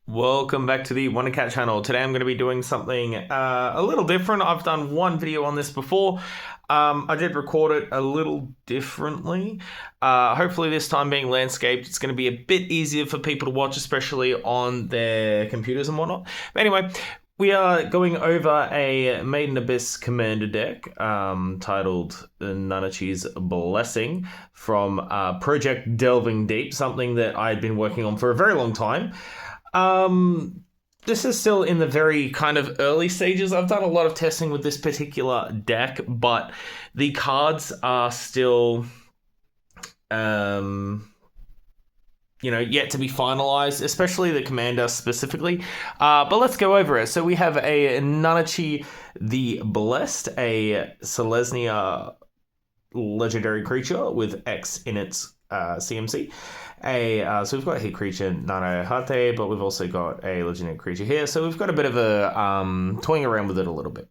Welcome back to the WonderCat channel. Today I'm going to be doing something a little different. I've done one video on this before. I did record it a little differently. Hopefully this time being landscaped, it's going to be a bit easier for people to watch, especially on their computers and whatnot. But anyway, we are going over a Maiden Abyss commander deck titled Nanachi's Blessing from Project Delving Deep, something that I had been working on for a very long time. This is still in the very kind of early stages. I've done a lot of testing with this particular deck, but the cards are still, yet to be finalized, especially the commander specifically. But let's go over it. So we have a Nanachi the Blessed, a Selesnya legendary creature with X in its CMC. So we've got a hit creature Nanachi, but we've also got a legendary creature here. So we've got a bit of a toying around with it a little bit.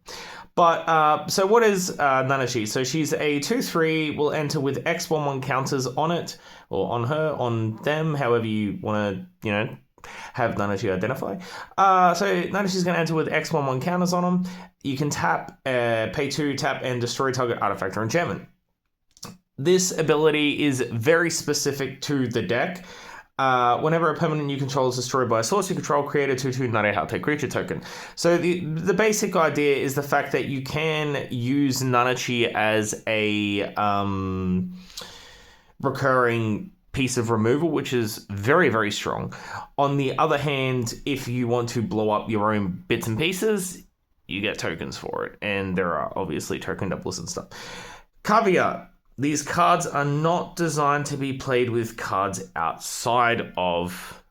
But so what is Nanachi? So she's a 2/3, will enter with X/1/1 counters on it, or on her, on them, however you want to, have Nanachi identify. So Nanachi's going to enter with X/1/1 counters on them. You can tap, pay 2, tap, and destroy target artifact or enchantment. This ability is very specific to the deck. Whenever a permanent you control is destroyed by a source you control, create a 2/2 Nanachi creature token. So the basic idea is the fact that you can use Nanachi as a recurring piece of removal, which is very, very strong. On the other hand, if you want to blow up your own bits and pieces, you get tokens for it. And there are obviously token doublers and stuff. Caveat. These cards are not designed to be played with cards outside of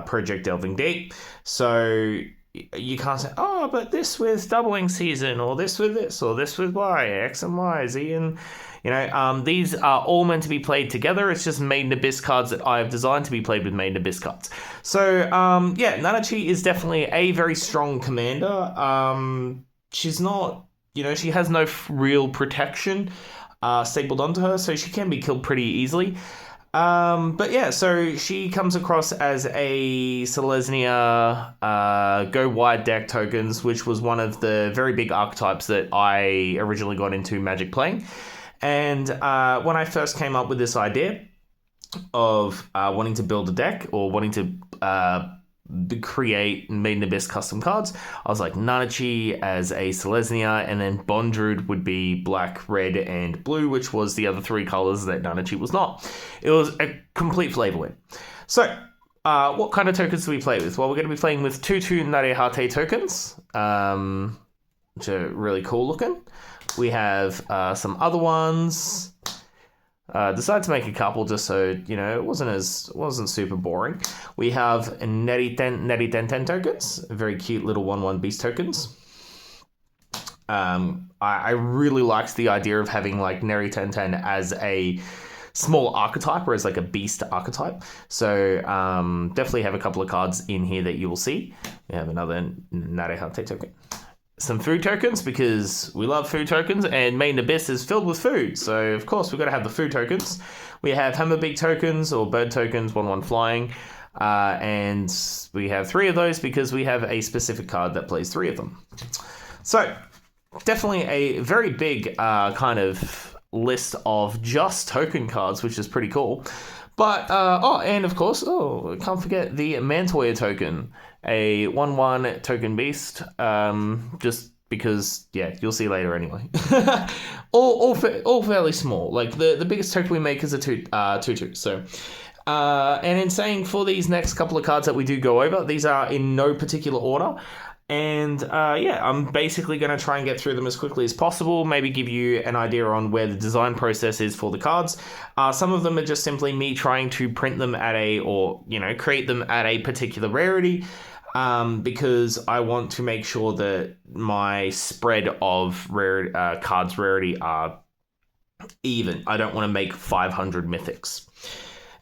Project Delving Deep. So you can't say, oh, but this with Doubling Season, or this with this, or this with Y, X and Y, Z, and these are all meant to be played together. It's just Maiden Abyss cards that I have designed to be played with Maiden Abyss cards. So Nanachi is definitely a very strong commander. She's not, she has no real protection stapled onto her, so she can be killed pretty easily. So she comes across as a Selesnya go wide deck tokens, which was one of the very big archetypes that I originally got into Magic playing. And when I first came up with this idea of wanting to build a deck, or wanting to create Maiden Abyss custom cards, I was like, Nanachi as a Selesnya, and then Bondrewd would be black, red, and blue, which was the other 3 colors that Nanachi was not. It was a complete flavor win. So, what kind of tokens do we play with? Well, we're going to be playing with 2/2 Nanachi tokens, which are really cool looking. We have some other ones. Decided to make a couple just so it wasn't super boring. We have Neri Ten tokens, very cute little 1/1 beast tokens. I really liked the idea of having like Neri Ten as a small archetype, or as like a beast archetype. So definitely have a couple of cards in here that you will see. We have another Narehate token. Some food tokens, because we love food tokens, and Maiden Abyss is filled with food, so of course we've got to have the food tokens. We have Hammerbeak tokens, or bird tokens, 1/1 flying, and we have 3 of those because we have a specific card that plays 3 of them. So definitely a very big kind of list of just token cards, which is pretty cool. But, and of course, can't forget the Mantoya token, a 1/1 token beast, just because, you'll see later anyway. all fairly small. Like, the biggest token we make is a 2/2. So, and in saying, for these next couple of cards that we do go over, these are in no particular order. And I'm basically going to try and get through them as quickly as possible, maybe give you an idea on where the design process is for the cards. Some of them are just simply me trying to print them at create them at a particular rarity, because I want to make sure that my spread of cards rarity are even. I don't want to make 500 mythics.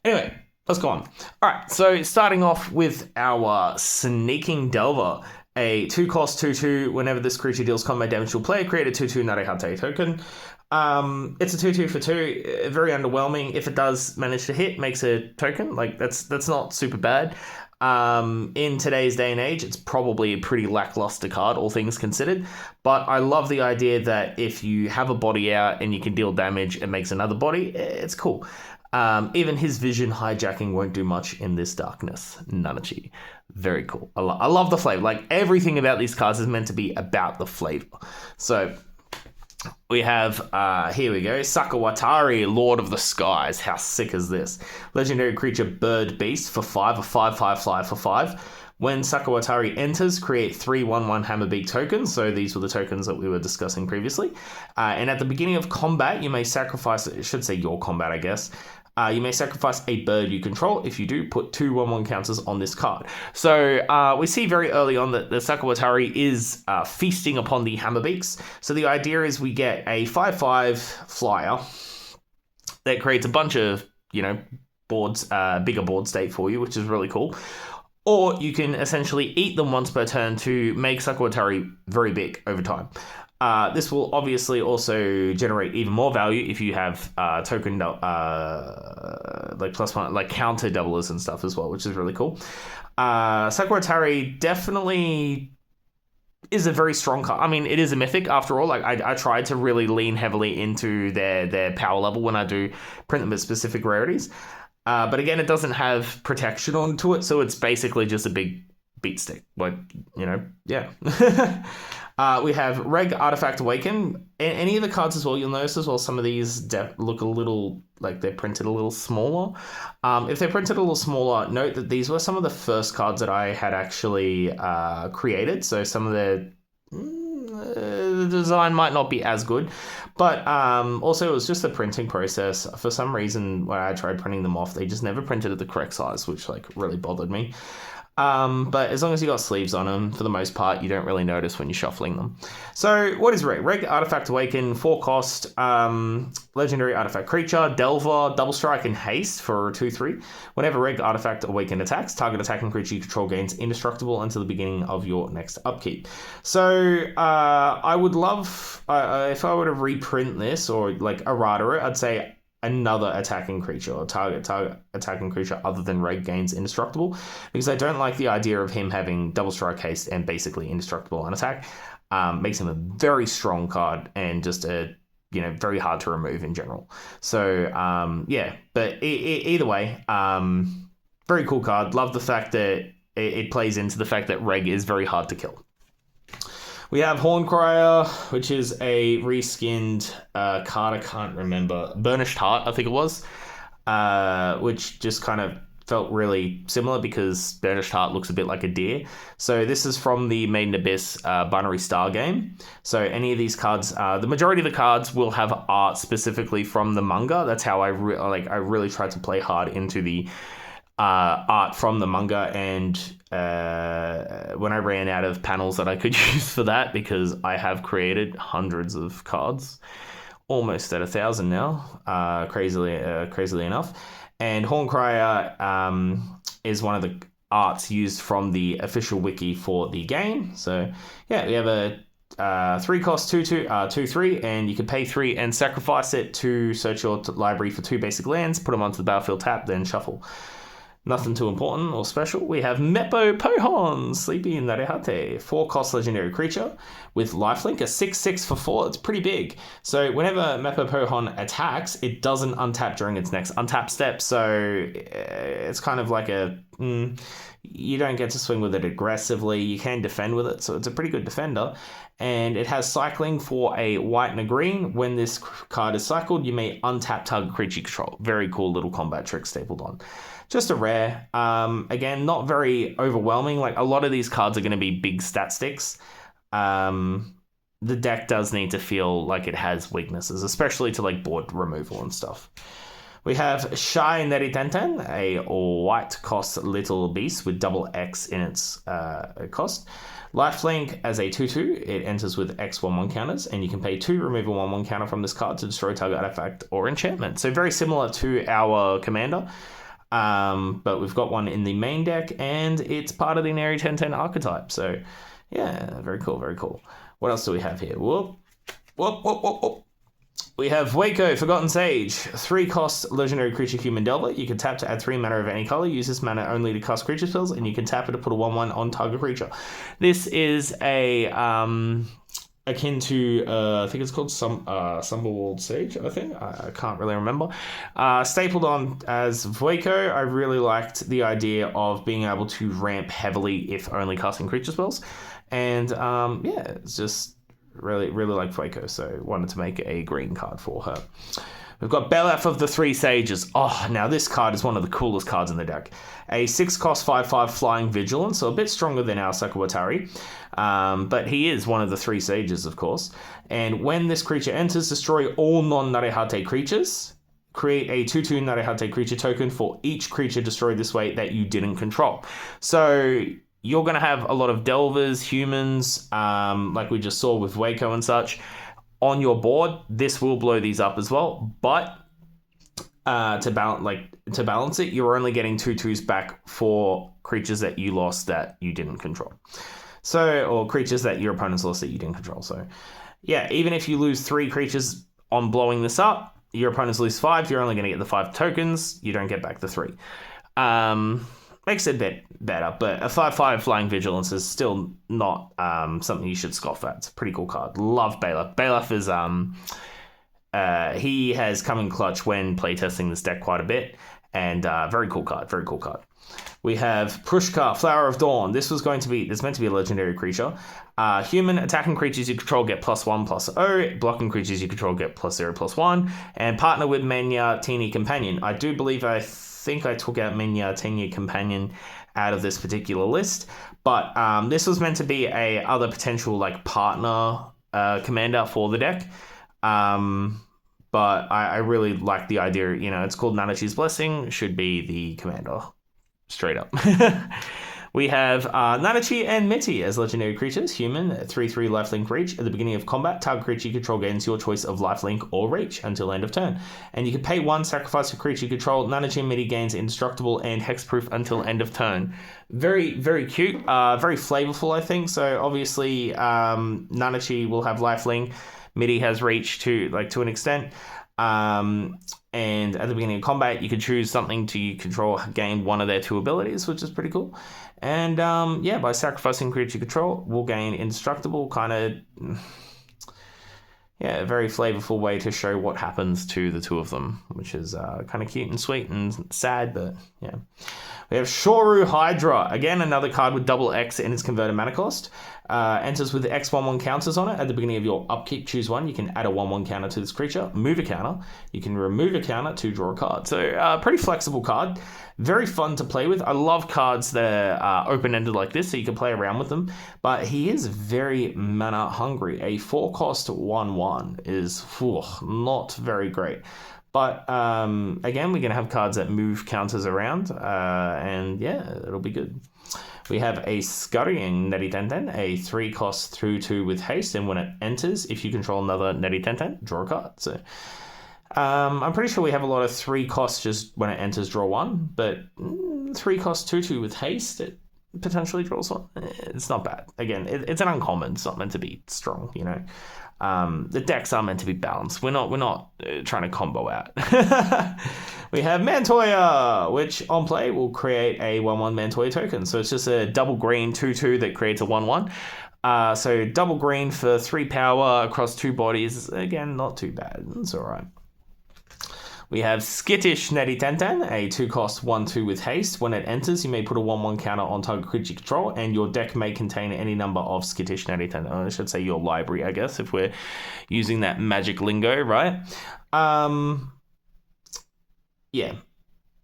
Anyway, let's go on. All right, so starting off with our Sneaking Delver. A 2-cost 2/2. Whenever this creature deals combat damage to a player, create a 2/2 Nanachi token. It's a 2/2 for 2. Very underwhelming. If it does manage to hit, makes a token. Like that's not super bad. In today's day and age, it's probably a pretty lackluster card, all things considered. But I love the idea that if you have a body out and you can deal damage, it makes another body. It's cool. Even his vision hijacking won't do much in this darkness. Nanachi. Very cool. I love the flavor. Like, everything about these cards is meant to be about the flavor. So we have, here we go, Sakawatari, Lord of the Skies. How sick is this? Legendary creature, bird beast for 5, a 5/5 fly for 5. When Sakawatari enters, create 3/1/1 Hammerbeak tokens. So these were the tokens that we were discussing previously. And at the beginning of combat, you may sacrifice, it should say your combat, I guess. You may sacrifice a bird you control. If you do, put 2/1/1 counters on this card. So we see very early on that the Sakawatari is feasting upon the Hammerbeaks. So the idea is we get a 5/5 flyer that creates a bunch of, boards, bigger board state for you, which is really cool. Or you can essentially eat them once per turn to make Sakawatari very big over time. This will obviously also generate even more value if you have token like +1, like counter doublers and stuff as well, which is really cool. Sakawatari definitely is a very strong card. I mean, it is a mythic after all. Like I tried to really lean heavily into their power level when I do print them at specific rarities. But again, it doesn't have protection onto it, so it's basically just a big beat stick. Like, yeah. We have Reg Artifact Awaken. Any of the cards as well, you'll notice as well, some of these look a little, like they're printed a little smaller. If they're printed a little smaller, note that these were some of the first cards that I had actually created. So some of the design might not be as good. But also, it was just the printing process. For some reason, when I tried printing them off, they just never printed at the correct size, which really bothered me. But as long as you got sleeves on them, for the most part, you don't really notice when you're shuffling them. So what is Reg? Reg Artifact Awaken, 4 cost, legendary artifact creature, Delver, double strike and haste for 2/3. Whenever Reg Artifact Awaken attacks, target attacking creature you control gains indestructible until the beginning of your next upkeep. So I would love, if I were to reprint this or like errata it, I'd say another attacking creature or target attacking creature other than Reg gains indestructible, because I don't like the idea of him having double strike, haste, and basically indestructible on attack. Makes him a very strong card and just very hard to remove in general. So yeah, but either way, very cool card. Love the fact that it plays into the fact that Reg is very hard to kill. We have Horncrier, which is a reskinned card. I can't remember. Burnished Heart, I think it was, which just kind of felt really similar because Burnished Heart looks a bit like a deer. So this is from the Maiden Abyss Binary Star game. So any of these cards, the majority of the cards will have art specifically from the manga. That's how I really tried to play hard into the art from the manga, and when I ran out of panels that I could use for that, because I have created hundreds of cards, almost at 1,000 now, crazily enough. And Horncrier is one of the arts used from the official wiki for the game. So yeah, we have a 3 cost 2/3, and you can pay 3 and sacrifice it to search your library for 2 basic lands, put them onto the battlefield tap, then shuffle. Nothing too important or special. We have Meppo Pohon, Sleepy Narehate, 4 cost legendary creature with lifelink, a 6/6 for 4. It's pretty big. So whenever Meppo Pohon attacks, it doesn't untap during its next untap step. So it's kind of like you don't get to swing with it aggressively. You can defend with it, so it's a pretty good defender. And it has cycling for a white and a green. When this card is cycled, you may untap target creature you control. Very cool little combat trick stapled on. Just a rare. Again, not very overwhelming. Like, a lot of these cards are going to be big stat sticks. The deck does need to feel like it has weaknesses, especially to like board removal and stuff. We have Shai Neritenten, a white cost little beast with double X in its cost. Lifelink as a 2/2, it enters with X/1/1 counters, and you can pay 2, remove a 1/1 counter from this card to destroy target artifact or enchantment. So very similar to our commander. But we've got one in the main deck, and it's part of the Neritenten archetype. So yeah, very cool, very cool. What else do we have here? Whoop. We have Waco, Forgotten Sage, 3-cost legendary creature human delver. You can tap to add 3 mana of any color. Use this mana only to cast creature spells, and you can tap it to put a 1/1 on target creature. This is a akin to I think it's called Summerwald Sage. I think I can't really remember. Stapled on as Waco, I really liked the idea of being able to ramp heavily if only casting creature spells, and yeah, it's just. Really like Fueco, so wanted to make a green card for her. We've got Belaf of the Three Sages. Oh, now this card is one of the coolest cards in the deck. A 6-cost 5/5 Flying Vigilance, so a bit stronger than our Sakawatari. But he is one of the Three Sages, of course. And when this creature enters, destroy all non-Narehate creatures. Create a 2/2 Narehate creature token for each creature destroyed this way that you didn't control. So you're going to have a lot of Delvers, humans, like we just saw with Waco and such, on your board. This will blow these up as well, but to balance it, you're only getting 2/2s back for creatures that you lost that you didn't control. So, or creatures that your opponents lost that you didn't control. So, yeah, even if you lose 3 creatures on blowing this up, your opponents lose 5. You're only going to get the 5 tokens. You don't get back the 3. Makes it a bit better, but a 5/5 Flying Vigilance is still not something you should scoff at. It's a pretty cool card. Love Balef. Balef is he has come in clutch when playtesting this deck quite a bit, and very cool card. Very cool card. We have Prushka, Flower of Dawn. This meant to be a legendary creature. Human attacking creatures you control get +1/+0. Blocking creatures you control get +0/+1. And partner with Menya Teeny Companion. I do believe I think I took out Menya Teeny Companion out of this particular list, but this was meant to be a other potential like partner commander for the deck. But I really like the idea. You know, it's called Nanachi's Blessing. Should be the commander. Straight up. We have Nanachi and Mitty as legendary creatures. Human, 3/3 lifelink reach. At the beginning of combat, target creature you control gains your choice of lifelink or reach until end of turn. And you can pay 1, sacrifice a creature you control. Nanachi and Mitty gains indestructible and hexproof until end of turn. Very, very cute. Very flavorful, I think. So obviously, Nanachi will have lifelink. Mitty has reach to an extent. And at the beginning of combat, you can choose something to control, gain one of their 2 abilities, which is pretty cool. And yeah, by sacrificing creature control, we'll gain indestructible. Kind of, yeah, a very flavorful way to show what happens to the 2 of them, which is kind of cute and sweet and sad, but yeah. We have Shoru Hydra. Again, another card with double X in its converted mana cost. Enters with X 1/1 counters on it. At the beginning of your upkeep, choose 1. You can add a 1/1 counter to this creature. Move a counter. You can remove a counter to draw a card. So, pretty flexible card. Very fun to play with. I love cards that are open-ended like this, so you can play around with them. But he is very mana hungry. A 4-cost 1/1 is not very great. But again, we're going to have cards that move counters around, and yeah, it'll be good. We have a Scurrying Netty-Tenten, a 3-cost 2/2 with haste, and when it enters, if you control another Netty-Tenten, draw a card. So I'm pretty sure we have a lot of 3 costs just when it enters, draw 1, but 3-cost 2/2 with haste, it potentially draws 1. It's not bad. Again, it's an uncommon. It's not meant to be strong, you know. The decks are meant to be balanced. We're not trying to combo out. We have Mantoya, which on play will create a 1/1 Mantoya token. So it's just a double green 2/2 that creates a 1/1. So double green for 3 power across 2 bodies. Again, not too bad. It's all right. We have Skittish Netty-Tenten, a 2-cost 1/2 with haste. When it enters, you may put a 1/1 counter on target creature you control, and your deck may contain any number of Skittish Netty-Tenten. I should say your library, I guess, if we're using that magic lingo, right? Yeah.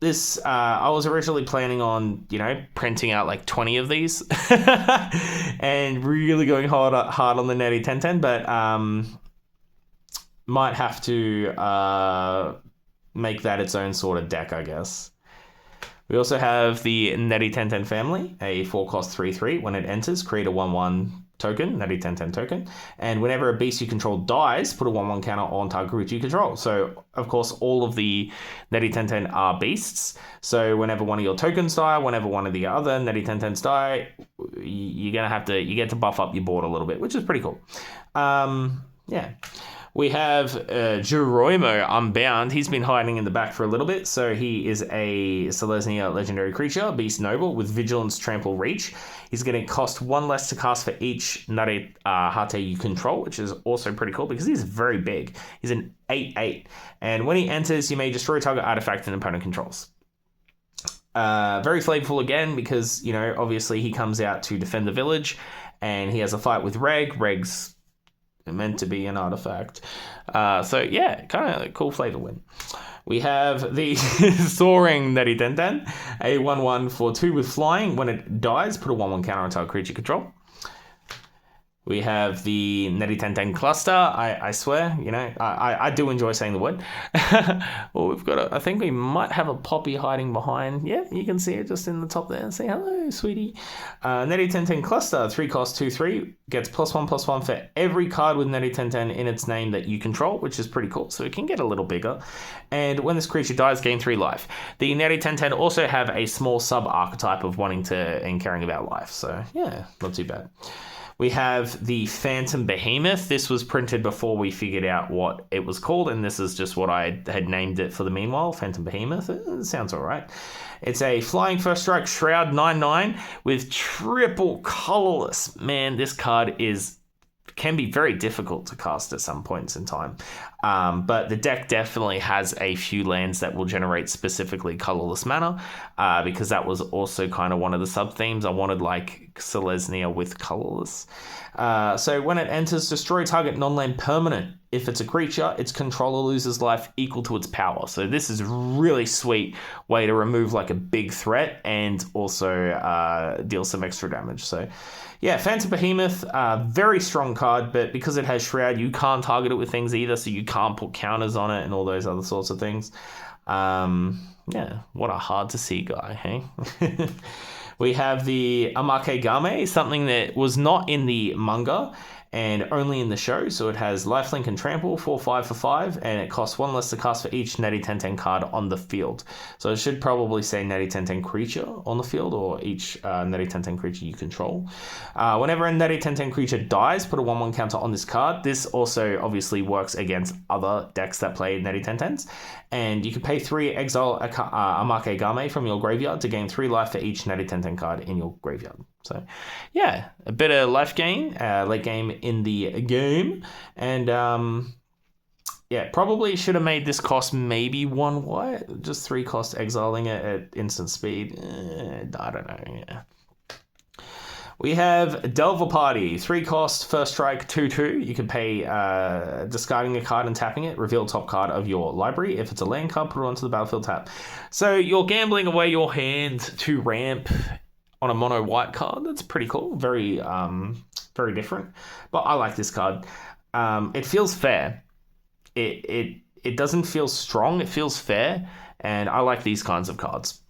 This, I was originally planning on, printing out like 20 of these and really going hard on the Netty-Tenten, but might have to make that its own sort of deck, I guess. We also have the Netty-Tenten family, a 4-cost 3/3. When it enters, create a 1/1 token, Netty-Tenten token, and whenever a beast you control dies, put a 1/1 counter on target creature you control. So, of course, all of the Netty-Tenten are beasts. So, whenever one of your tokens die, whenever one of the other Netty-Tentens die, you get to buff up your board a little bit, which is pretty cool. Yeah. We have Jeroimo Unbound. He's been hiding in the back for a little bit. So he is a Selesnya legendary creature, Beast Noble, with Vigilance, Trample, Reach. He's going to cost 1 less to cast for each Narihate you control, which is also pretty cool because he's very big. He's an 8/8. And when he enters, you may destroy target artifact an opponent controls. Very flavorful again because, you know, obviously he comes out to defend the village and he has a fight with Reg. Reg's meant to be an artifact. So yeah, kind of a cool flavor win. We have the Soaring Narihate, a 1/1 for 2 with flying. When it dies, put a 1/1 counter on target creature control. We have the Narihate cluster. I swear, you know, I do enjoy saying the word. Well, we've got I think we might have a Poppy hiding behind. Yeah, you can see it just in the top there. Say hello, sweetie. Narihate cluster, 3 cost 2/3, gets +1/+1 for every card with Narihate in its name that you control, which is pretty cool. So it can get a little bigger. And when this creature dies, gain 3 life. The Narihate also have a small sub-archetype of wanting to and caring about life. So yeah, not too bad. We have the Phantom Behemoth. This was printed before we figured out what it was called, and this is just what I had named it for the meanwhile. Phantom Behemoth. It sounds all right. It's a flying first strike Shroud 9/9 with triple colorless. Man, this card can be very difficult to cast at some points in time. But the deck definitely has a few lands that will generate specifically colorless mana, because that was also kind of one of the sub-themes. I wanted like Selesnya with colorless. So when it enters, destroy target non-land permanent. If it's a creature, its controller loses life equal to its power. So this is a really sweet way to remove like a big threat and also deal some extra damage. So yeah, Phantom Behemoth, very strong card, but because it has Shroud, you can't target it with things either, so you can't put counters on it and all those other sorts of things. Yeah, what a hard to see guy, hey? We have the Amake Game, something that was not in the manga and only in the show. So it has Lifelink and Trample, 4/5 for 5, and it costs 1 less to cast for each Narihate card on the field. So it should probably say Narihate creature on the field, or each Narihate creature you control. Whenever a Narihate creature dies, put a 1/1 counter on this card. This also obviously works against other decks that play Naritantes. And you can pay 3, exile Amake Game from your graveyard to gain 3 life for each Narihate card in your graveyard. So yeah, a bit of life gain, late game in the game. And yeah, probably should have made this cost maybe 1 white, just 3 cost exiling it at instant speed. I don't know, yeah. We have Delver Party, 3 cost, first strike, 2/2. You can pay discarding a card and tapping it, reveal top card of your library. If it's a land card, put it onto the battlefield tap. So you're gambling away your hand to ramp on a mono white card. That's pretty cool. Very, very different. But I like this card. It feels fair. It doesn't feel strong. It feels fair. And I like these kinds of cards.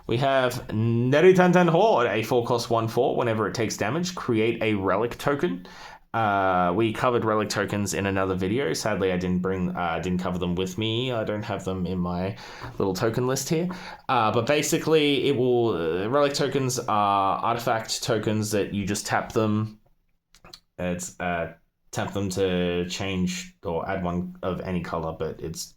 We have Narihate Horde, a 4 cost 1/4. Whenever it takes damage, create a relic token. We covered relic tokens in another video. Sadly, I didn't cover them with me. I don't have them in my little token list here. But basically, relic tokens are artifact tokens that you just tap them. It's tap them to change or add 1 of any color, but it's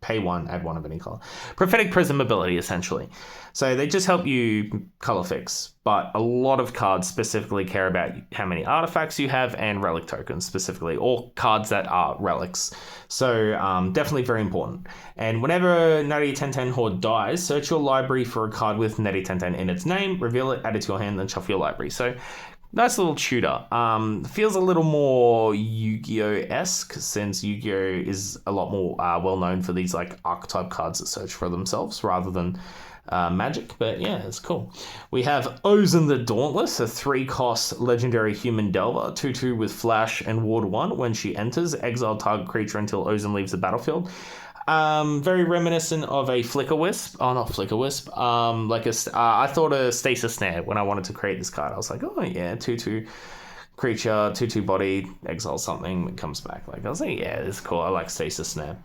pay 1, add 1 of any color. Prophetic Prism ability, essentially. So they just help you color fix, but a lot of cards specifically care about how many artifacts you have and relic tokens specifically, or cards that are relics. So definitely very important. And whenever Narihate Horde dies, search your library for a card with Narihate in its name, reveal it, add it to your hand, then shuffle your library. So nice little tutor. Feels a little more Yu-Gi-Oh-esque, since Yu-Gi-Oh is a lot more well known for these like archetype cards that search for themselves rather than Magic. But yeah, it's cool. We have Ozen the Dauntless, a 3 cost legendary human delver, 2/2 with flash and ward 1. When she enters, exile target creature until Ozen leaves the battlefield. Very reminiscent of a Flicker Wisp. Oh, not Flicker Wisp. I thought a Stasis Snare when I wanted to create this card. I was like, oh yeah, 2/2 creature, 2/2 body, exile something, it comes back. Like, I was like, yeah, this is cool. I like Stasis Snare.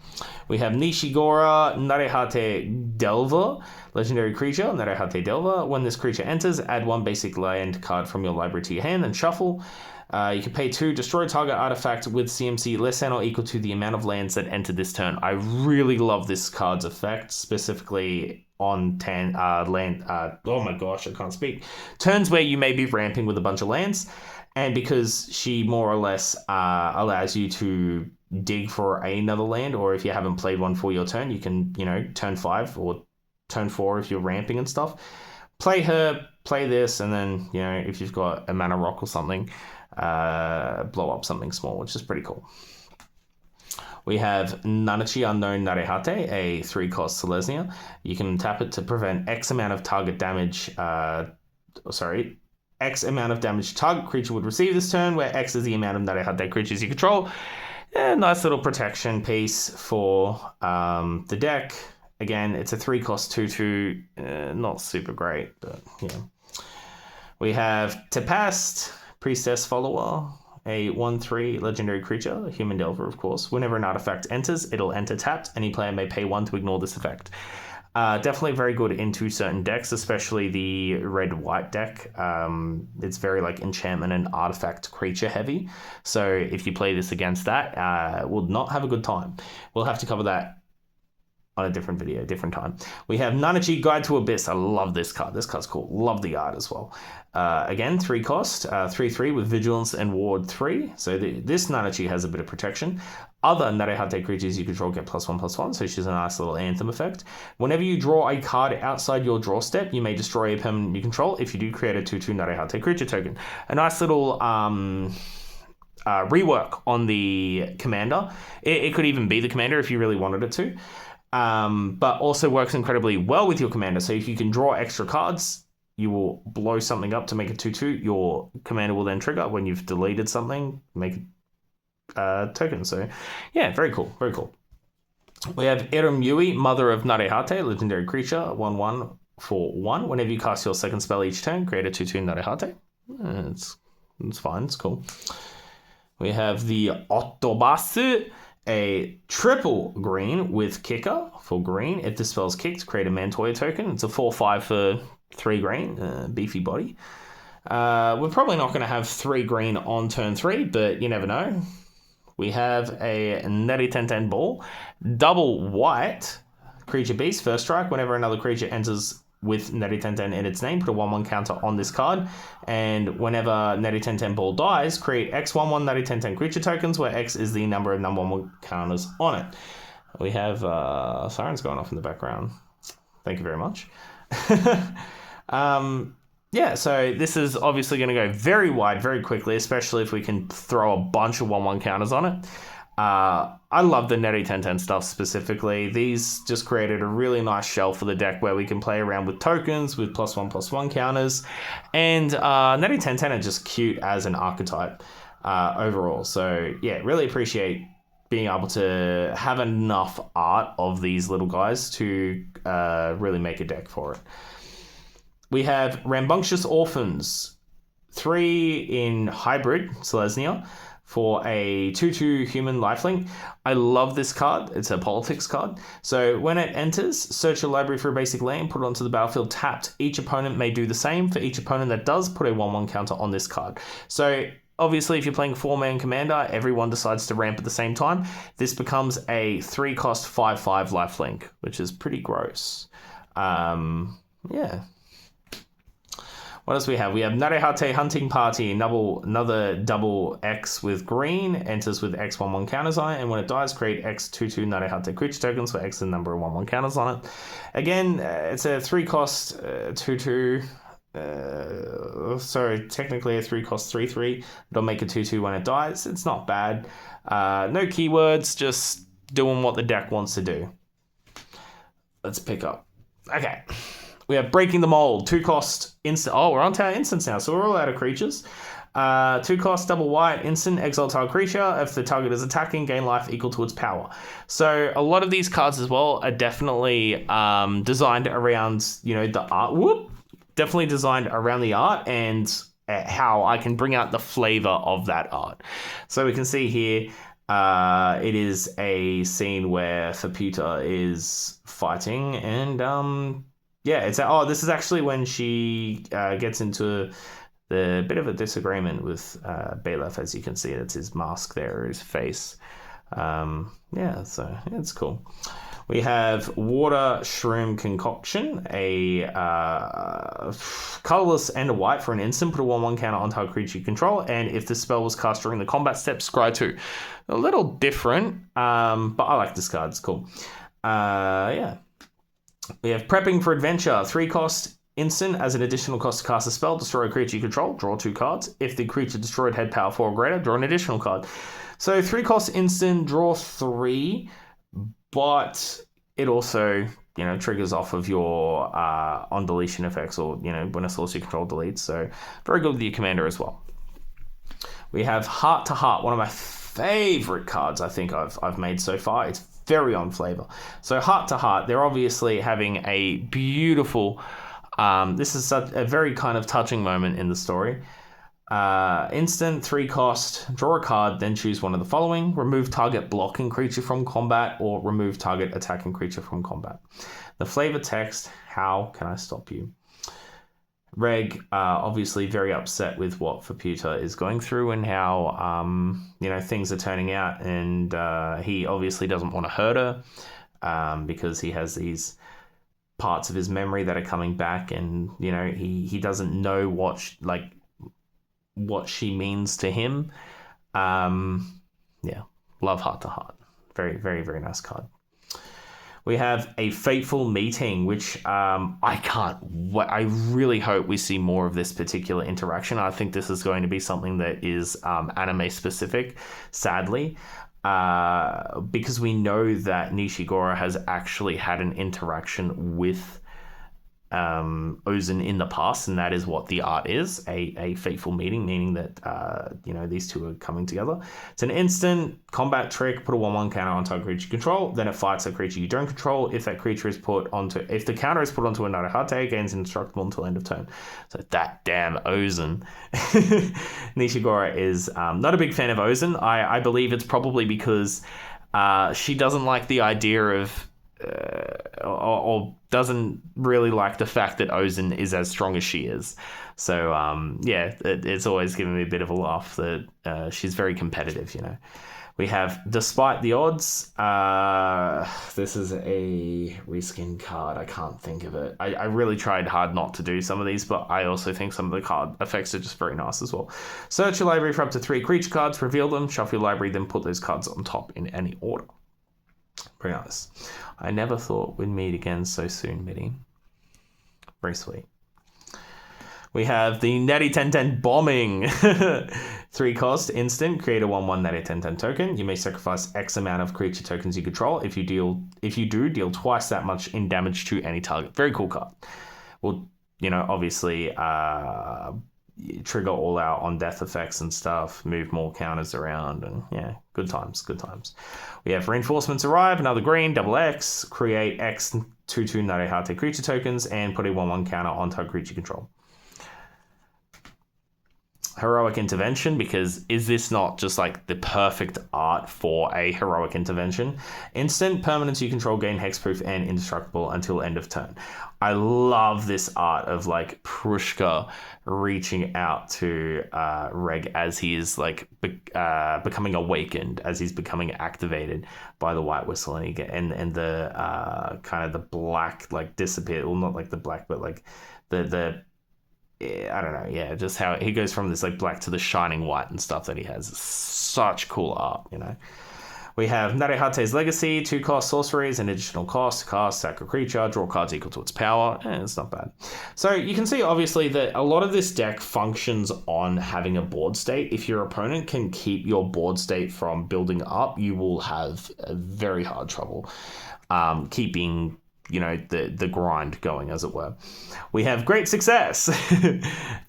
We have Nishigora Narehate Delver, legendary creature, Narehate Delver. When this creature enters, add 1 basic land card from your library to your hand and shuffle. You can pay 2, destroy target artifact with CMC less than or equal to the amount of lands that entered this turn. I really love this card's effect, specifically on land. Oh my gosh, I can't speak. Turns where you may be ramping with a bunch of lands. And because she more or less allows you to dig for another land, or if you haven't played one for your turn, you can, turn 5 or turn 4 if you're ramping and stuff. Play her, play this, and then, if you've got a mana rock or something, blow up something small, which is pretty cool. We have Nanachi Unknown Narehate, a 3-cost Selesnya. You can tap it to prevent X amount of target damage, X amount of damage target creature would receive this turn, where X is the amount of Narehate creatures you control. Nice little protection piece for the deck. Again, it's a 3-cost 2/2, not super great, but We have Tepast, Priestess Follower, a 1/3 legendary creature, human delver, of course. Whenever an artifact enters, it'll enter tapped. Any player may pay 1 to ignore this effect. Definitely very good into certain decks, especially the red-white deck. It's very enchantment and artifact creature heavy. So if you play this against that, will not have a good time. We'll have to cover that on a different video, different time. We have Nanachi, Guide to Abyss. I love this card. This card's cool. Love the art as well. Again, 3-cost, 3/3 with Vigilance and Ward 3. So this Nanachi has a bit of protection. Other Narehate creatures you control get +1/+1, so she's a nice little anthem effect. Whenever you draw a card outside your draw step, you may destroy a permanent you control. If you do, create a 2/2 Narehate creature token. A nice little rework on the commander. It could even be the commander if you really wanted it to. But also works incredibly well with your commander. So if you can draw extra cards, you will blow something up to make it 2/2. Your commander will then trigger when you've deleted something, make a token. So yeah, very cool, very cool. We have Erum Yui, Mother of Narehate, legendary creature, 1/1 for 1. Whenever you cast your second spell each turn, create a 2/2 Narehate. It's fine, it's cool. We have the Otobasu, a triple green with kicker for green. If the spell's kicked, create a Mantoya token. It's a 4/5 for 3 green, beefy body. We're probably not going to have 3 green on turn 3, but you never know. We have a Neri Tenten Ball, double white creature beast, first strike. Whenever another creature enters with Neri Tenten in its name, put a 1/1 counter on this card. And whenever Neri Tenten Ball dies, create X 1/1 Neri Tenten creature tokens, where X is the number of number 1 counters on it. We have sirens going off in the background. Thank you very much. Yeah, so this is obviously going to go very wide very quickly, especially if we can throw a bunch of 1/1 counters on it. I love the Neri Tenten stuff specifically. These just created a really nice shell for the deck where we can play around with tokens, with +1/+1 counters. And Neri Tenten are just cute as an archetype overall. So yeah, really appreciate being able to have enough art of these little guys to really make a deck for it. We have Rambunctious Orphans, 3 in hybrid Selesnya for a 2/2 human lifelink. I love this card. It's a politics card. So when it enters, search your library for a basic land, put it onto the battlefield tapped. Each opponent may do the same. For each opponent that does, put a 1/1 counter on this card. So obviously, if you're playing 4-man commander, everyone decides to ramp at the same time. This becomes a 3-cost 5/5 lifelink, which is pretty gross. Yeah. What else we have? We have Narehate Hunting Party, another double X with green, enters with X 1/1 counters on it, and when it dies, create X 2/2 Narehate creature tokens for X the number of 1/1 counters on it. Again, it's a 3-cost 2/2. So technically a 3-cost 3/3. It'll make a 2/2 when it dies. It's not bad. No keywords, just doing what the deck wants to do. Let's pick up. Okay. We have Breaking the Mold, 2-cost instant. Oh, we're on to our instants now, so we're all out of creatures. 2-cost double white, instant, exile target creature. If the target is attacking, gain life equal to its power. So a lot of these cards as well are definitely designed around, the art. Definitely designed around the art and how I can bring out the flavor of that art. So we can see here, it is a scene where Faputa is fighting, and it's this is actually when she gets into the bit of a disagreement with Balef, as you can see. That's his mask there, his face. So it's cool. We have Water Shroom Concoction, a colorless and a white for an instant. Put a 1/1 counter on target creature you control, and if the spell was cast during the combat step, scry 2. A little different, but I like this card. It's cool. We have Prepping for Adventure, 3 cost instant. As an additional cost to cast a spell, destroy a creature you control, draw 2 cards. If the creature destroyed had power 4 or greater, draw an additional card. So 3 cost instant, draw 3. But it also, triggers off of your on deletion effects, or, when a source you control deletes. So very good with your commander as well. We have Heart to Heart, one of my favorite cards I think I've made so far. It's very on flavor. So Heart to Heart, they're obviously having a beautiful, this is such a very kind of touching moment in the story. Instant, 3 cost, draw a card, then choose one of the following: remove target blocking creature from combat, or remove target attacking creature from combat. The flavor text: how can I stop you? Reg, obviously very upset with what Faputa is going through and how things are turning out, and he obviously doesn't want to hurt her because he has these parts of his memory that are coming back, and he doesn't know what she means to him. Love Heart to Heart. Very, very, very nice card. We have a Fateful Meeting, which I really hope we see more of this particular interaction. I think this is going to be something that is anime specific, sadly, because we know that Nishigoro has actually had an interaction with Ozen in the past, and that is what the art is, a fateful meeting, meaning that these two are coming together. It's an instant combat trick. Put a 1/1 counter on target creature you control, then it fights a creature you don't control. If the counter is put onto a Narahate, gains indestructible until end of turn. So that damn Ozen. Nishigoro is not a big fan of Ozen. I believe it's probably because she doesn't like the idea of or doesn't really like the fact that Ozen is as strong as she is. So it's always given me a bit of a laugh that she's very competitive. We have Despite the Odds. This is a reskin card. I can't think of it. I really tried hard not to do some of these, but I also think some of the card effects are just very nice as well. Search your library for up to 3 creature cards, reveal them, shuffle your library, then put those cards on top in any order. Very nice. I never thought we'd meet again so soon, Mitty. Very sweet. We have the Natty 1010 Bombing. 3 cost, instant, create a 1/1 Natty 1010 token. You may sacrifice X amount of creature tokens you control. If you do, deal twice that much in damage to any target. Very cool card. Well, obviously, trigger all out on death effects and stuff, move more counters around, and good times. We have Reinforcements Arrive, another green, double X, create X 2/2 Narehate creature tokens, and put a 1/1 counter on target creature control. Heroic Intervention, because is this not just like the perfect art for a heroic intervention? Instant, permanents you control gain hexproof and indestructible until end of turn. I love this art of like Prushka reaching out to Reg as he is becoming awakened, as he's becoming activated by the White Whistle, and the kind of the black disappear. Well, not like the black, but like the I don't know, just how he goes from this black to the shining white and stuff that he has. It's such cool art, We have Narehate's Legacy, 2 cost sorceries, an additional cost, cast, sack a creature, draw cards equal to its power. It's not bad. So you can see obviously that a lot of this deck functions on having a board state. If your opponent can keep your board state from building up, you will have a very hard trouble keeping the grind going, as it were. We have great success.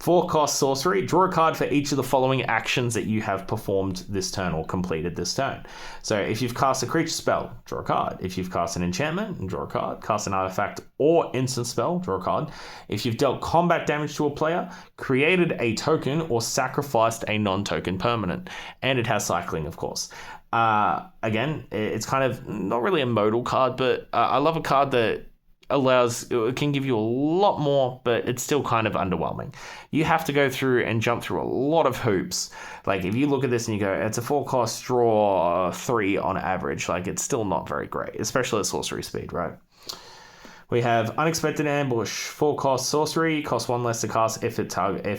4-cost sorcery. Draw a card for each of the following actions that you have performed this turn or completed this turn. So if you've cast a creature spell, draw a card. If you've cast an enchantment, draw a card. Cast an artifact or instant spell, draw a card. If you've dealt combat damage to a player, created a token, or sacrificed a non-token permanent. And it has cycling, of course. Again, it's kind of not really a modal card, but I love a card that it can give you a lot more, but it's still kind of underwhelming. You have to go through and jump through a lot of hoops. Like, if you look at this and you go, it's a 4-cost, draw 3 on average, like, it's still not very great, especially at sorcery speed, right? We have Unexpected Ambush, 4-cost sorcery, costs 1 less to cast if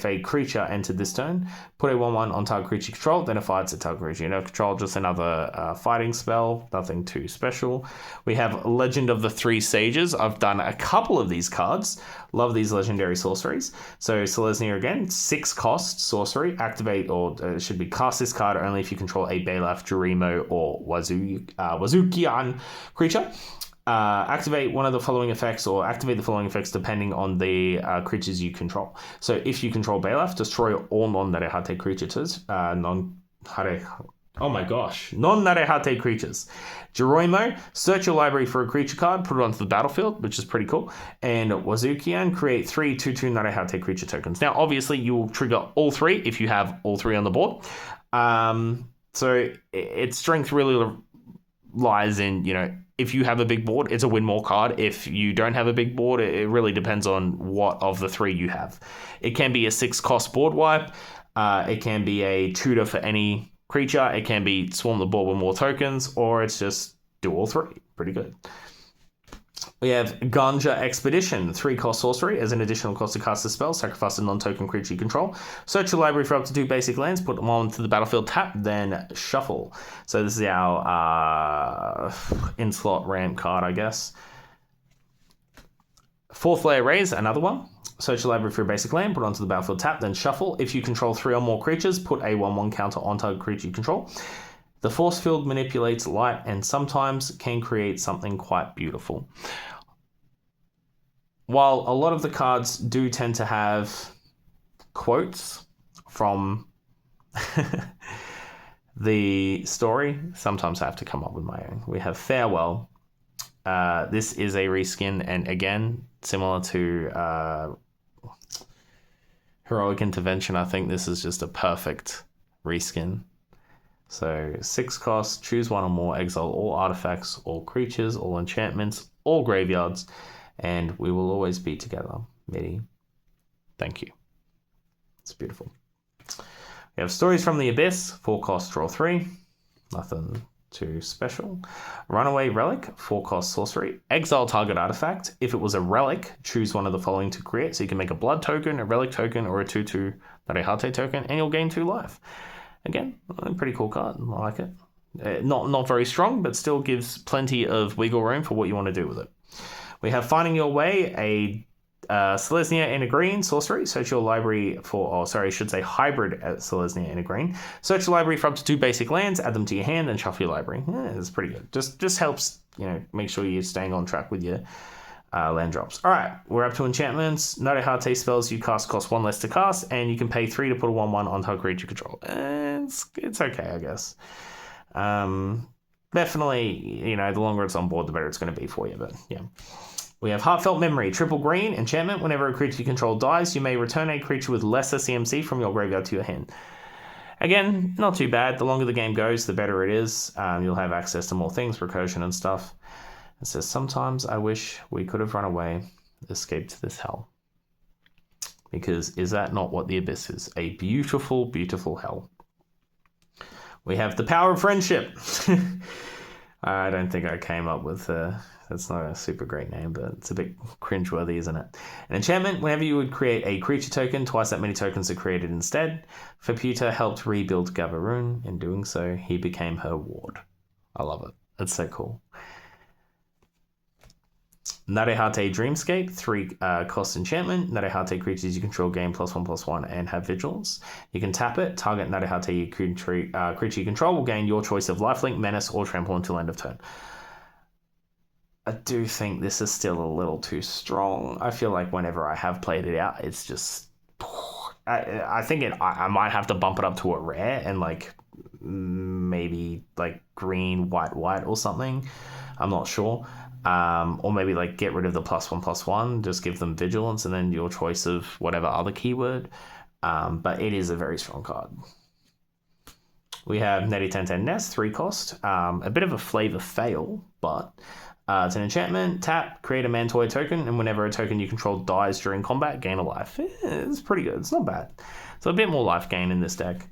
a creature entered this turn. Put a 1/1 on target creature control, then if it's a target creature you control, just another fighting spell, nothing too special. We have Legend of the Three Sages. I've done a couple of these cards. Love these legendary sorceries. So Selesnya again, 6-cost sorcery, activate, or it should be cast this card only if you control a Balaf, Jurimo, or Wazukian creature. Activate one of the following effects, or activate the following effects depending on the creatures you control. So if you control Balaf, destroy all non-Narehate creatures. Non-Narehate creatures. Jurimo, search your library for a creature card, put it onto the battlefield, which is pretty cool. And Wazukian, create 3 2/2 Narehate creature tokens. Now, obviously, you will trigger all 3 if you have all 3 on the board. So its strength really lies in, if you have a big board, it's a win more card. If you don't have a big board, it really depends on what of the 3 you have. It can be a 6-cost board wipe. It can be a tutor for any creature. It can be swarm the board with more tokens, or it's just do all 3. Pretty good. We have Ganja Expedition, 3-cost sorcery. As an additional cost to cast a spell, sacrifice a non-token creature you control. Search your library for up to 2 basic lands, put them onto the battlefield, tap, then shuffle. So this is our in-slot ramp card, I guess. 4th Layer Raise, another one. Search your library for a basic land, put it onto the battlefield, tap, then shuffle. If you control 3 or more creatures, put a 1/1 counter on target creature you control. The force field manipulates light and sometimes can create something quite beautiful. While a lot of the cards do tend to have quotes from the story, sometimes I have to come up with my own. We have Farewell. This is a reskin, and again, similar to Heroic Intervention, I think this is just a perfect reskin. So 6 costs, choose 1 or more, exile all artifacts, all creatures, all enchantments, all graveyards, and we will always be together. Midi, thank you. It's beautiful. We have Stories from the Abyss, 4 costs, draw 3. Nothing too special. Runaway Relic, 4 cost sorcery. Exile target artifact. If it was a relic, choose one of the following to create. So you can make a blood token, a relic token, or a 2/2 Narehate token, and you'll gain 2 life. Again, a pretty cool card. I like it. Not very strong, but still gives plenty of wiggle room for what you want to do with it. We have Finding Your Way, a Selesnya in a green sorcery. Search your library for, hybrid Selesnya in a green. Search your library for up to 2 basic lands, add them to your hand, and shuffle your library. Yeah, it's pretty good. Just helps, make sure you're staying on track with your land drops. All right, we're up to enchantments. Narehate spells you cast cost 1 less to cast, and you can pay 3 to put a 1/1 on target creature control. It's okay, I guess. Definitely, the longer it's on board, the better it's going to be for you. But yeah, we have Heartfelt Memory, triple green enchantment. Whenever a creature you control dies, you may return a creature with lesser CMC from your graveyard to your hand. Again, not too bad. The longer the game goes, the better it is. You'll have access to more things, recursion and stuff. It says, sometimes I wish we could have run away, escaped this hell. Because is that not what the Abyss is? A beautiful, beautiful hell. We have the Power of Friendship. I don't think I came up with... that's not a super great name, but it's a bit cringeworthy, isn't it? An enchantment, whenever you would create a creature token, twice that many tokens are created instead. Faputa helped rebuild Gavarun. In doing so, he became her ward. I love it. It's so cool. Narehate Dreamscape, 3 cost enchantment. Narehate creatures you control gain +1/+1 and have vigilance. You can tap it. Target Narehate creature you control will gain your choice of lifelink, menace, or trample until end of turn. I do think this is still a little too strong. I feel like whenever I have played it out, it's just. I think I might have to bump it up to a rare and like maybe like green, white, white or something. I'm not sure. Or maybe like get rid of the +1/+1, just give them vigilance and then your choice of whatever other keyword. But it is a very strong card. We have Neti 1010 Nest, 3 cost. A bit of a flavor fail, but it's an enchantment. Tap, create a Mantoy token, and whenever a token you control dies during combat, gain a life. It's pretty good. It's not bad. So a bit more life gain in this deck.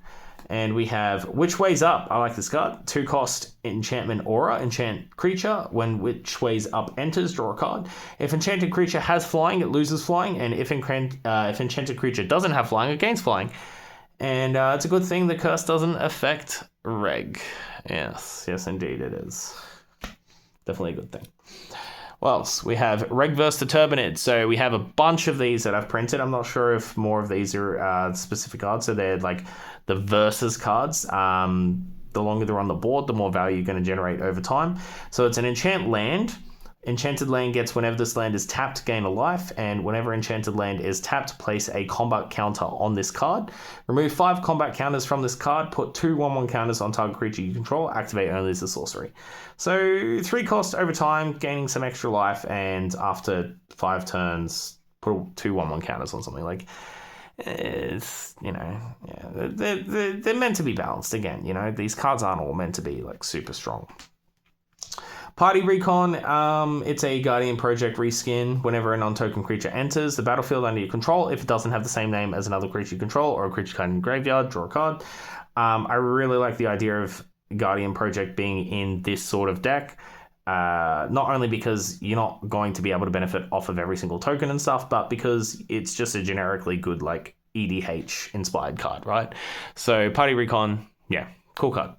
And we have Which Way's Up. I like this card. 2 cost enchantment aura. Enchant creature. When Which Way's Up enters, draw a card. If enchanted creature has flying, it loses flying. And if enchanted creature doesn't have flying, it gains flying. And it's a good thing the curse doesn't affect Reg. Yes, indeed it is. Definitely a good thing. What else? We have Reg vs. the Turbinid. So we have a bunch of these that I've printed. I'm not sure if more of these are specific cards. So they're like the versus cards. The longer they're on the board, the more value you're going to generate over time. So it's an enchant land. Enchanted land gets whenever this land is tapped, gain a life, and whenever enchanted land is tapped, place a combat counter on this card. Remove 5 combat counters from this card, put 2 1/1 counters on target creature you control, activate only as a sorcery. So 3 cost over time, gaining some extra life, and after 5 turns, put 2 1/1 counters on something. Like, it's, they're meant to be balanced again, these cards aren't all meant to be like super strong. Party Recon, it's a Guardian Project reskin. Whenever a non-token creature enters the battlefield under your control, if it doesn't have the same name as another creature you control or a creature card in your graveyard, draw a card. I really like the idea of Guardian Project being in this sort of deck. Not only because you're not going to be able to benefit off of every single token and stuff, but because it's just a generically good like EDH inspired card, right? So Party Recon, yeah, cool card.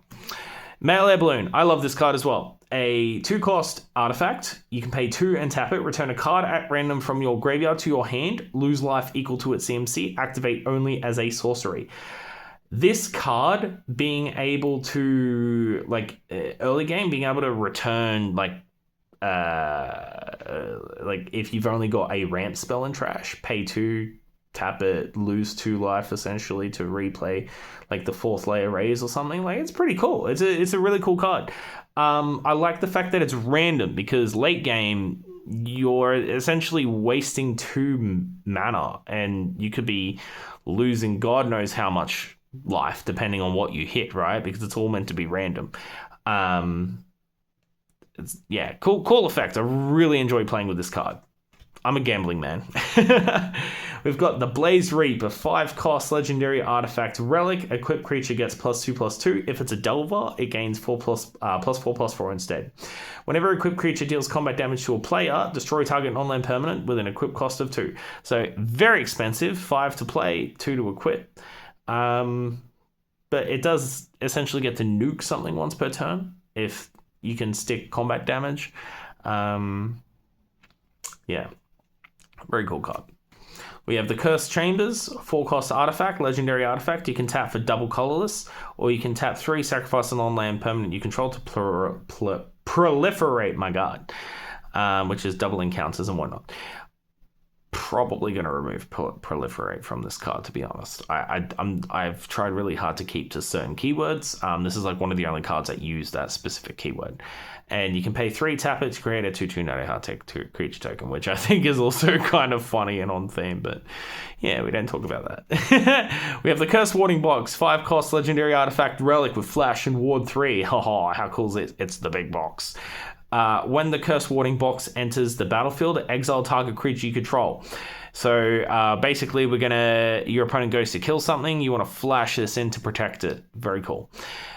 Mail Air Balloon, I love this card as well. A 2 cost artifact. You can pay 2 and tap it. Return a card at random from your graveyard to your hand. Lose life equal to its CMC. Activate only as a sorcery. This card being able to, like, early game, being able to return, like if you've only got a ramp spell in trash, pay 2, tap it, lose 2 life essentially to replay like the 4th layer raise or something. Like, it's pretty cool. It's a really cool card. I like the fact that it's random because late game you're essentially wasting 2 mana and you could be losing God knows how much life depending on what you hit, right? Because it's all meant to be random. Cool effect. I really enjoy playing with this card. I'm a gambling man. We've got the Blaze Reap, a 5 cost legendary artifact relic. Equipped creature gets +2/+2. If it's a Delver, it gains +4/+4 instead. Whenever equipped creature deals combat damage to a player, destroy target non-land permanent with an equip cost of 2. So very expensive, 5 to play, 2 to equip. But it does essentially get to nuke something once per turn if you can stick combat damage. Very cool card. We have the Cursed Chambers, 4 cost artifact, legendary artifact. You can tap for double colorless, or you can tap 3, sacrifice a non-land permanent you control to proliferate, my god, which is double encounters and whatnot. Probably going to remove proliferate from this card, to be honest. I've tried really hard to keep to certain keywords. This is like one of the only cards that use that specific keyword. And you can pay 3, tap it to create a 2/2 Nade Heart creature token, which I think is also kind of funny and on theme, but yeah, we don't talk about that. We have the Curse Warding Box, 5 cost legendary artifact relic with flash and ward 3. Haha, how cool is it? It's the big box. When the Curse Warding Box enters the battlefield, exile target creature you control. So basically, your opponent goes to kill something, you want to flash this in to protect it. Very cool.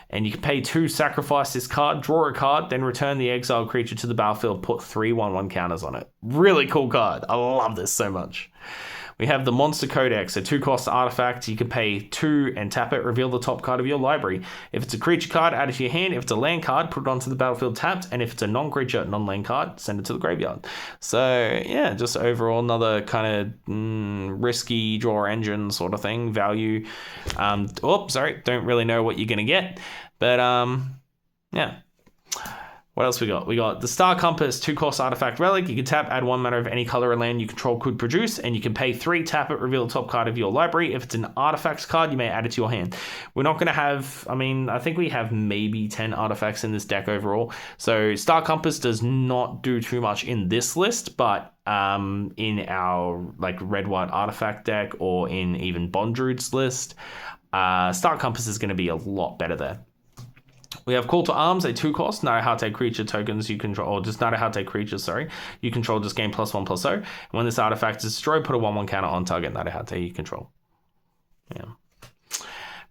And you can pay 2, sacrifice this card, draw a card, then return the exiled creature to the battlefield, put 3 1/1 counters on it. Really cool card. I love this so much. We have the Monster Codex, a 2 cost artifact. You can pay 2 and tap it, reveal the top card of your library. If it's a creature card, add it to your hand. If it's a land card, put it onto the battlefield tapped. And if it's a non-creature, non-land card, send it to the graveyard. So, yeah, just overall another kind of risky draw engine sort of thing. Value. Don't really know what you're going to get. But, yeah. What else we got? We got the Star Compass 2-cost artifact relic. You can tap, add 1 mana of any color or land you control could produce, and you can pay 3, tap it, reveal the top card of your library. If it's an artifacts card, you may add it to your hand. We're not going to have, I think we have maybe 10 artifacts in this deck overall. So Star Compass does not do too much in this list, but in our like red-white artifact deck or in even Bondrude's list, Star Compass is going to be a lot better there. We have Call to Arms, a 2-cost, Narahate creature tokens you control, or just Narahate creatures, you control just gain +1/+0. And when this artifact is destroyed, put a 1/1 counter on target Narahate you control. Yeah.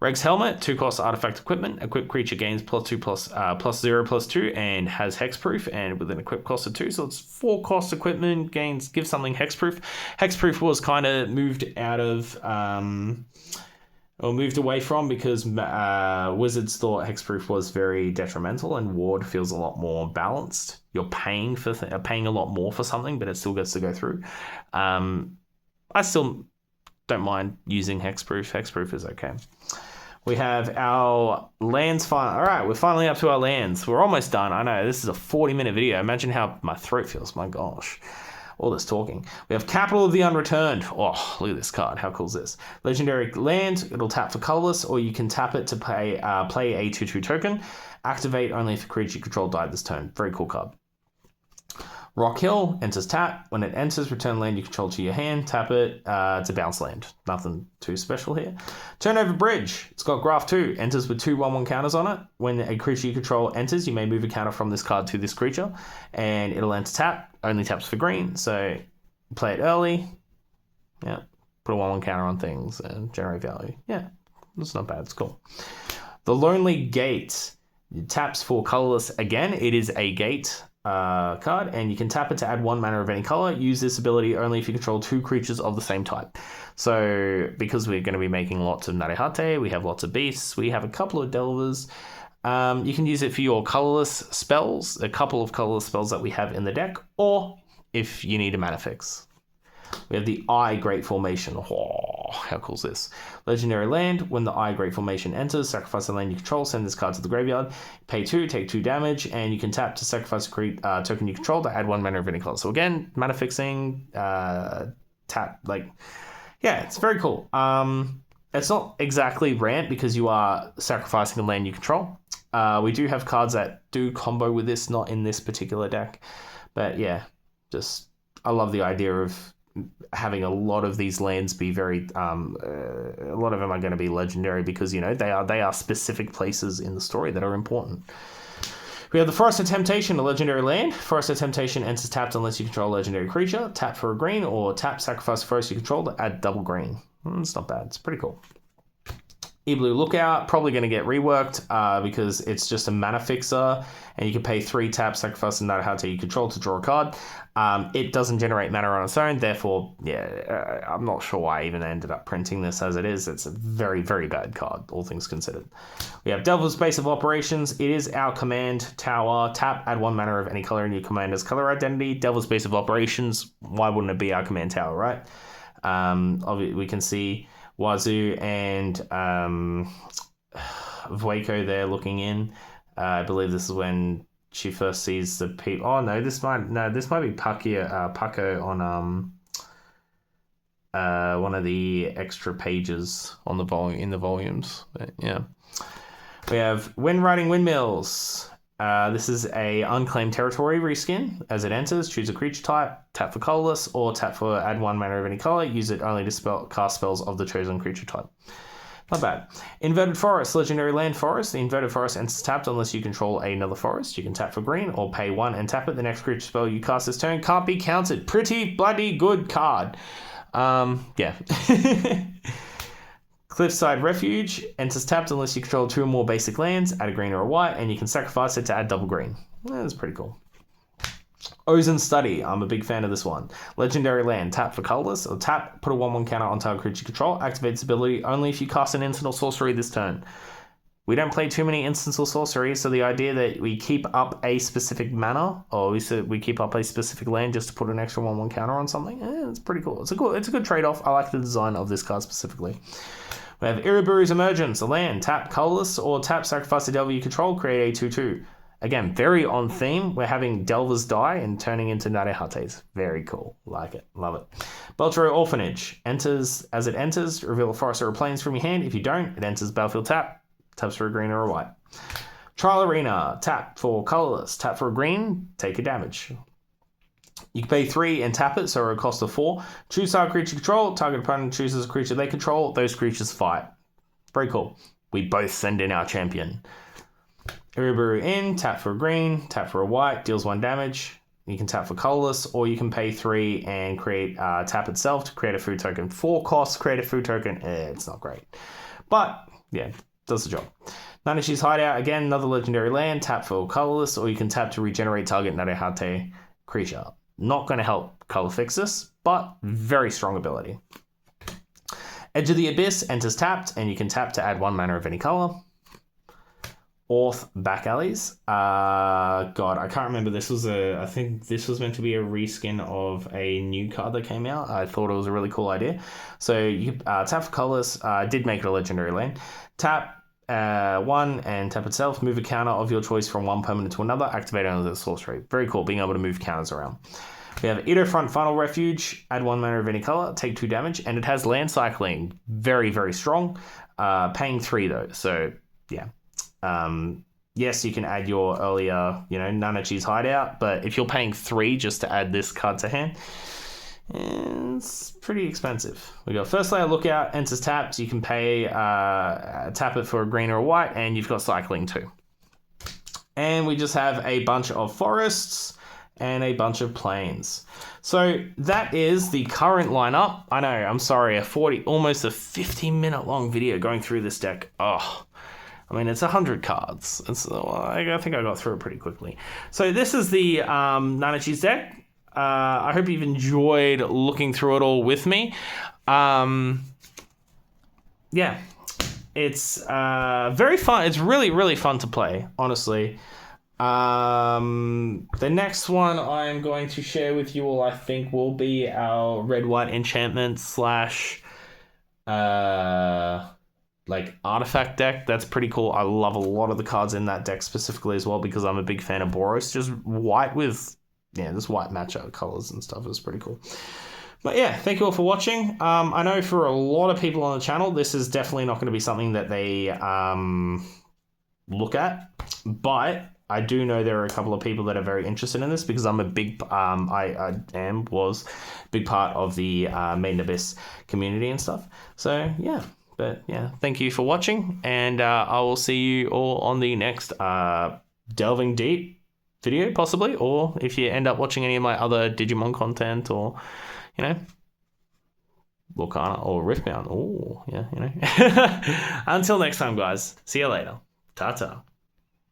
Reg's Helmet, 2-cost artifact equipment. Equipped creature gains +0/+2 and has hexproof, and with an equip cost of 2, so it's 4-cost equipment, gives something hexproof. Hexproof was kind of moved out of... or moved away from because Wizards thought hexproof was very detrimental, and Ward feels a lot more balanced. You're paying a lot more for something, but it still gets to go through. I still don't mind using hexproof. Hexproof is okay. We have our lands. All right, we're finally up to our lands. We're almost done. I know this is a 40-minute video. Imagine how my throat feels. My gosh. All this talking. We have Capital of the Unreturned. Oh, look at this card. How cool is this? Legendary land. It'll tap for colorless, or you can tap it to play a 2/2 token. Activate only if a creature you control died this turn. Very cool card. Rock Hill enters tap. When it enters, return land you control to your hand. Tap it. It's a bounce land. Nothing too special here. Turnover Bridge. It's got Graph 2. Enters with 2 1/1 counters on it. When a creature you control enters, you may move a counter from this card to this creature, and it'll enter tap. Only taps for green, so play it early. Yeah, put a 1/1 counter on things and generate value. Yeah, that's not bad. It's cool. The Lonely Gate. It taps for colorless again. It is a gate card, and you can tap it to add 1 mana of any color. Use this ability only if you control 2 creatures of the same type. So because we're going to be making lots of Narahate, we have lots of beasts, we have a couple of Delvers. You can use it for your colorless spells, a couple of colorless spells that we have in the deck, or if you need a mana fix. We have the Eye Great Formation. Oh, how cool is this? Legendary land. When the Eye Great Formation enters, sacrifice a land you control, send this card to the graveyard, pay 2, take 2 damage, and you can tap to sacrifice a token you control to add 1 mana of any color. So again, mana fixing, tap, yeah, it's very cool. It's not exactly rant because you are sacrificing a land you control. We do have cards that do combo with this, not in this particular deck. But yeah, I love the idea of having a lot of these lands be very, a lot of them are going to be legendary because, they are specific places in the story that are important. We have the Forest of Temptation, a legendary land. Forest of Temptation enters tapped unless you control a legendary creature. Tap for a green, or tap sacrifice forest you control to add double green. It's not bad. It's pretty cool. E-Blue Lookout, probably going to get reworked because it's just a mana fixer, and you can pay 3 taps, sacrifice and Narahate you control to draw a card. It doesn't generate mana on its own, therefore, I'm not sure why I even ended up printing this as it is. It's a very, very bad card, all things considered. We have Devil's Base of Operations. It is our command tower. Tap, add 1 mana of any color in your commander's color identity. Devil's Base of Operations, why wouldn't it be our command tower, right? We can see Wazoo and Vueko there looking in. I believe this is when she first sees the people. Oh no, this might be Paco on one of the extra pages on the in the volumes. But, yeah, we have Wind Riding Windmills. This is a unclaimed territory reskin. As it enters, choose a creature type, tap for colorless, or tap for add 1 mana of any color. Use it only to cast spells of the chosen creature type. Not bad. Inverted Forest, legendary land forest. The Inverted Forest enters tapped unless you control another forest. You can tap for green or pay 1 and tap it. The next creature spell you cast this turn can't be countered. Pretty bloody good card. Yeah. Cliffside Refuge enters tapped unless you control 2 or more basic lands, add a green or a white, and you can sacrifice it to add double green. That's pretty cool. Ozen Study, I'm a big fan of this one. Legendary land, tap for colorless, or tap, put a 1/1 counter on target creature control, activate its ability only if you cast an instant or sorcery this turn. We don't play too many instants or sorceries, so the idea that we keep up a specific mana, or we keep up a specific land just to put an extra 1/1 counter on something, it's pretty cool. It's a good trade-off. I like the design of this card specifically. We have Iriburu's Emergence, a land, tap colorless, or tap sacrifice a devil you control, create a 2/2. Again, very on theme. We're having Delvers die and turning into Narehates. Very cool. Like it. Love it. Beltro Orphanage. As it enters, reveal a forest or a plains from your hand. If you don't, it enters battlefield tap. Taps for a green or a white. Trial Arena. Tap for colorless. Tap for a green. Take a damage. You can pay 3 and tap it, so at a cost of 4. Choose target creature control. Target opponent chooses a creature they control. Those creatures fight. Very cool. We both send in our champion. Uruburu in, tap for a green, tap for a white, deals 1 damage. You can tap for colorless, or you can pay 3 and create tap itself to create a food token. 4 costs, create a food token. It's not great. But, yeah, does the job. Nanachi's Hideout, again, another legendary land. Tap for colorless, or you can tap to regenerate target Narehate creature. Not going to help color fix this, but very strong ability. Edge of the Abyss enters tapped, and you can tap to add 1 mana of any color. Orth Back Alleys. God, I can't remember. I think this was meant to be a reskin of a new card that came out. I thought it was a really cool idea. So you tap for colors. Did make it a legendary land. Tap 1 and tap itself. Move a counter of your choice from one permanent to another. Activate it as a sorcery. Very cool, being able to move counters around. We have Edo Front Final Refuge. Add 1 mana of any color. Take 2 damage. And it has land cycling. Very, very strong. Paying 3 though. So, yeah. Yes, you can add your earlier, Nanachi's Hideout, but if you're paying 3 just to add this card to hand, it's pretty expensive. We got First Layer Lookout, enters tapped. You can pay, tap it for a green or a white, and you've got cycling too. And we just have a bunch of forests and a bunch of plains. So that is the current lineup. I know, I'm sorry, almost a 50-minute long video going through this deck. Oh, I mean, it's 100 cards. I think I got through it pretty quickly. So this is the Nanachi's deck. I hope you've enjoyed looking through it all with me. Yeah, it's very fun. It's really, really fun to play, honestly. The next one I'm going to share with you all, I think, will be our red-white enchantment / like artifact deck. That's pretty cool. I love a lot of the cards in that deck specifically as well because I'm a big fan of Boros. Just white with, this white matchup colors and stuff is pretty cool. But yeah, thank you all for watching. I know for a lot of people on the channel, this is definitely not going to be something that they look at, but I do know there are a couple of people that are very interested in this because I'm a big, was a big part of the Maiden Abyss community and stuff. So yeah. But yeah, thank you for watching, and I will see you all on the next Delving Deep video, possibly, or if you end up watching any of my other Digimon content, or, Volcana or Riftbound. Oh, yeah, Until next time, guys. See you later. Ta-ta.